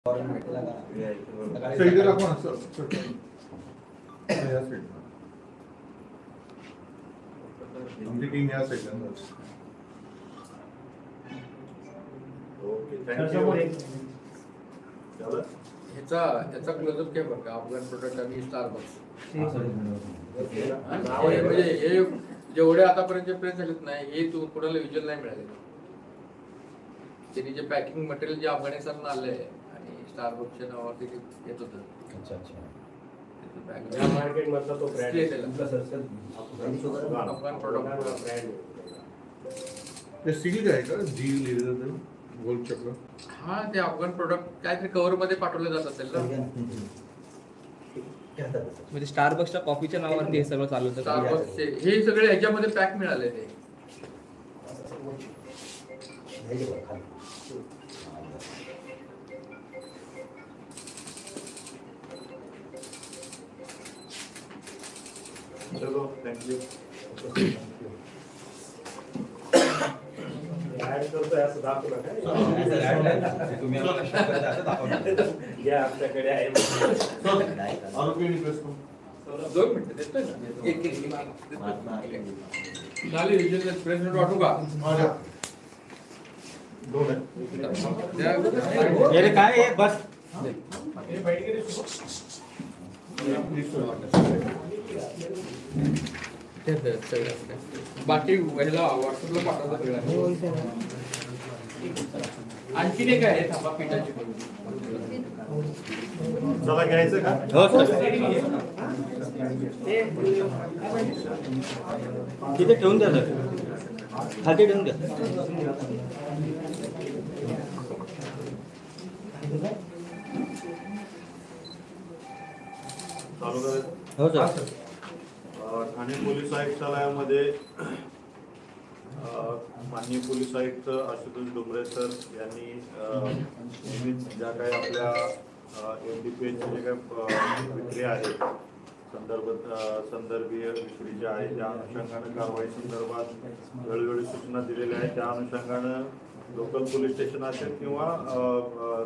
इधर दाखवा ना सर या साईडला आमची टीम या साईडला. Okay thank you. याचा क्लोजअप काय बघा अफगाण प्रोडक्ट आणि स्टारबक्स म्हणजे हे जेवढे आतापर्यंत प्रेस झालेत नाही हे तू कोणाला विज्युअल नाही मिळाले. त्यांनी जे पॅकिंग मटेरियल जे अफगाणिस्तान आले आणि स्टारबक्सच्या नावावरती येत होतं. अच्छा अच्छा. मार्केट मधला तो ब्रँड अफगाण प्रोडक्ट ब्रँड ते सील आहे का जी लिहिलेलं ते गोल चक्र. हा ते अफगाण प्रोडक्ट काहीतरी कव्हर मध्ये पाठवले जात असेल ना. म्हणजे स्टारबक्सच्या कॉफीच्या नावाने हे सगळं चालू होतं. स्टारबक्सचे हे सगळे ह्याच्यामध्ये पॅक मिळाले ते. चलो थँक्यू. ऍड करतोय असं दाखवलं काय या आपल्याकडे आहे. आरोपी प्रेस करू. 2 मिनिटं देतोय ना. एक झाली विज्युअल प्रेस नोट वाटू का. दोन आहे. अरे काय आहे बस. बाकी ह्याला व्हॉट्सअपला पाठवतो सगळं. आणखी एक आहे थांबा पिठाची. चला घ्यायचं का. हो सर. तिथे ठेवून द्या सर. खाली ठेवून द्या. चालू करायचं. हो सर. ठाणे पोलीस आयुक्तालयामध्ये माननीय पोलीस आयुक्त आशुतोष डोंगरे सर यांनी नेहमीच ज्या काही आपल्या एनडीपीएची जे काही विक्री आहे संदर्भीय विक्री ज्या आहे त्या अनुषंगानं कारवाई संदर्भात वेळोवेळी सूचना दिलेल्या आहेत. त्या अनुषंगानं लोकल पोलीस स्टेशन असेल किंवा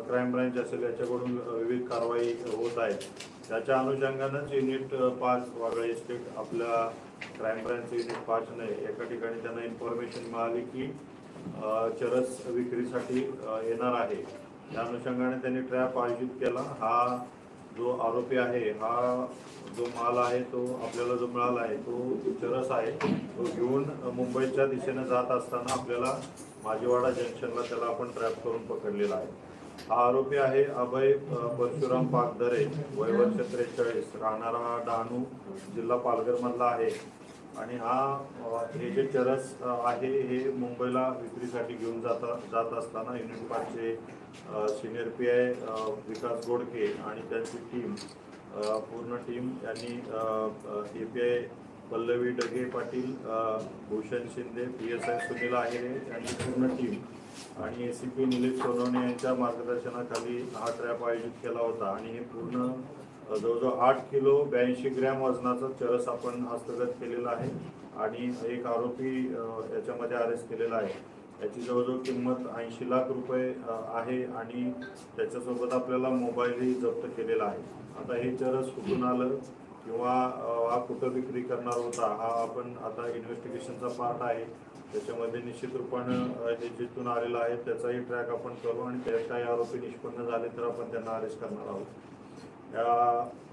क्राईम ब्रांच असेल याच्याकडून विविध कारवाई होत आहेत. त्याच्या अनुषंगानंच युनिट 5 वागळे इस्टेट आपल्या क्राईम ब्रांच युनिट 5ने एका ठिकाणी त्यांना इन्फॉर्मेशन मिळाली की चरस विक्रीसाठी येणार आहे. त्या अनुषंगाने त्यांनी ट्रॅप आयोजित केला. हा जो आरोपी आहे हा जो माल आहे तो आपल्याला जो मिळाला आहे तो चरस आहे. तो घेऊन मुंबईच्या दिशेने जात असताना आपल्याला माजीवाडा जंक्शनला त्याला आपण ट्रॅप करून पकडलेला आहे. हा आरोपी आहे अभय परशुराम पागधरे वय वर्ष 43 राहणारा हा डहाणू जिल्हा पालघर मधला आहे. आणि हे जे चरस आहे हे मुंबईला विक्रीसाठी घेऊन जात असताना युनिट 5चे सिनियर PI विकास गोडके आणि त्यांची टीम पूर्ण टीम यांनी API पल्लवी डगे पाटील भूषण शिंदे PSI सुनील आहेरे यांची पूर्ण टीम आणि ACP निलेश सोनवणे यांच्या मार्गदर्शनाखाली हा ट्रॅप आयोजित केला होता. आणि हे पूर्ण जवळजवळ 8 किलो 82 ग्रॅम वजनाचा चरस आपण हस्तगत केलेला आहे. आणि एक आरोपी याच्यामध्ये अरेस्ट केलेला आहे. याची जवळजवळ किंमत 80 लाख रुपये आहे. आणि त्याच्यासोबत आपल्याला मोबाईलही जप्त केलेला आहे. आता हे चरस कुठून आलं किंवा हा कुठं विक्री करणार होता हा आपण आता इन्व्हेस्टिगेशनचा पार्ट आहे. त्याच्यामध्ये निश्चित रूपानं हे जिथून आलेलं आहे त्याचाही ट्रॅक आपण करू आणि त्यात काही आरोपी निष्पन्न झाले तर आपण त्यांना अरेस्ट करणार आहोत.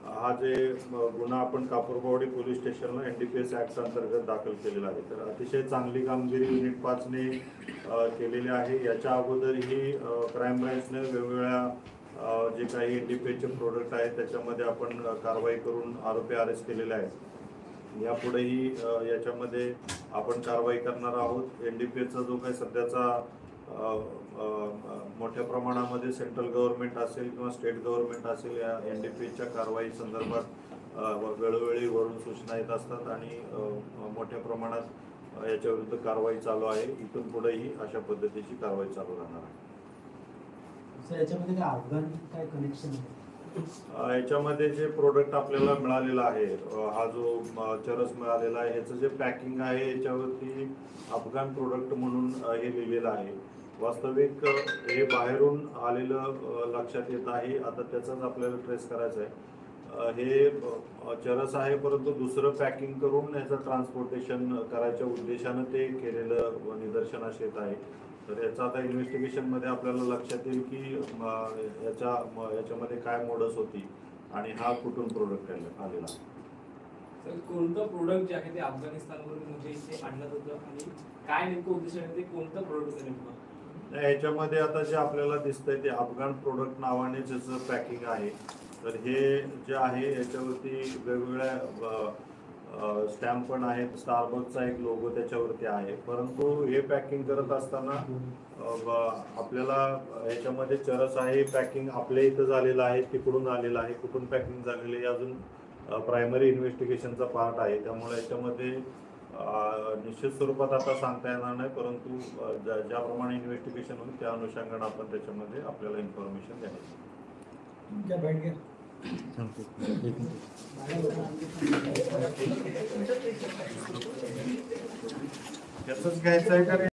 हा जे गुन्हा आपण कापूरबावडी पोलीस स्टेशनला NDPS ऍक्ट अंतर्गत दाखल केलेला आहे. तर अतिशय चांगली कामगिरी युनिट 5ने केलेली आहे. याच्या अगोदरही क्राईम ब्रँचने वेगवेगळ्या जे काही NDPSचे प्रोडक्ट आहेत त्याच्यामध्ये आपण कारवाई करून आरोपी अरेस्ट केलेले आहेत. यापुढेही याच्यामध्ये आपण कारवाई करणार आहोत. NDPSचा जो काही सध्याचा मोठ्या प्रमाणामध्ये सेंट्रल गव्हर्नमेंट असेल किंवा स्टेट गव्हर्नमेंट असेल या NDPSच्या कारवाई संदर्भात वेळोवेळी वरून सूचना येत असतात आणि मोठ्या प्रमाणात याच्या विरुद्ध कारवाई चालू आहे. इथून पुढेही अशा पद्धतीची कारवाई चालू राहणार आहे. याच्यामध्ये काय अफगाण काय कनेक्शन आहे? याच्यामध्ये जे प्रोडक्ट आपल्याला मिळालेला आहे हा जो चरस मिळालेला आहे ह्याचं जे पॅकिंग आहे याच्यावरती अफगाण प्रोडक्ट म्हणून हे लिहिलेलं आहे. वास्तविक हे बाहेरून आलेलं लक्षात येत आहे. आता त्याचाच आपल्याला ट्रेस करायचं आहे. हे चरस आहे, परंतु दुसरं पॅकिंग करून याचं ट्रान्सपोर्टेशन करायच्या उद्देशानं ते केलेलं निदर्शनास येत आहे. तर याचा आता इन्व्हेस्टिगेशनमध्ये आपल्याला लक्षात येईल की याच्यामध्ये काय मोडस होती आणि हा कुठून प्रोडक्ट आलेला. तर कोणतं प्रोडक्ट जे आहे ते अफगाणिस्तानवरून म्हणजे इथे आणलं होतं आणि काय नेमकं उद्देश आहे, ते कोणतं प्रोडक्ट होतं नेमकं? याच्यामध्ये आता जे आपल्याला दिसतंय ते अफगाण प्रोडक्ट नावानेच याचं पॅकिंग आहे. तर हे जे आहे याच्यावरती वेगवेगळ्या स्टॅम्प पण आहेत. स्टारबक्सचा एक लोगो त्याच्यावरती आहे. परंतु हे पॅकिंग करत असताना आपल्याला याच्यामध्ये चरस आहे पॅकिंग आपल्या इथं झालेलं आहे, तिकडून आलेलं आहे. कुठून पॅकिंग झालेलं आहे अजून प्रायमरी इन्व्हेस्टिगेशनचा पार्ट आहे. त्यामुळे याच्यामध्ये निश्चित स्वरूपात आता सांगता येणार नाही, परंतु ज्याप्रमाणे इन्व्हेस्टिगेशन होईल त्या अनुषंगाने आपण त्याच्यामध्ये आपल्याला इन्फॉर्मेशन द्यायची. याचंच घ्यायचं आहे का?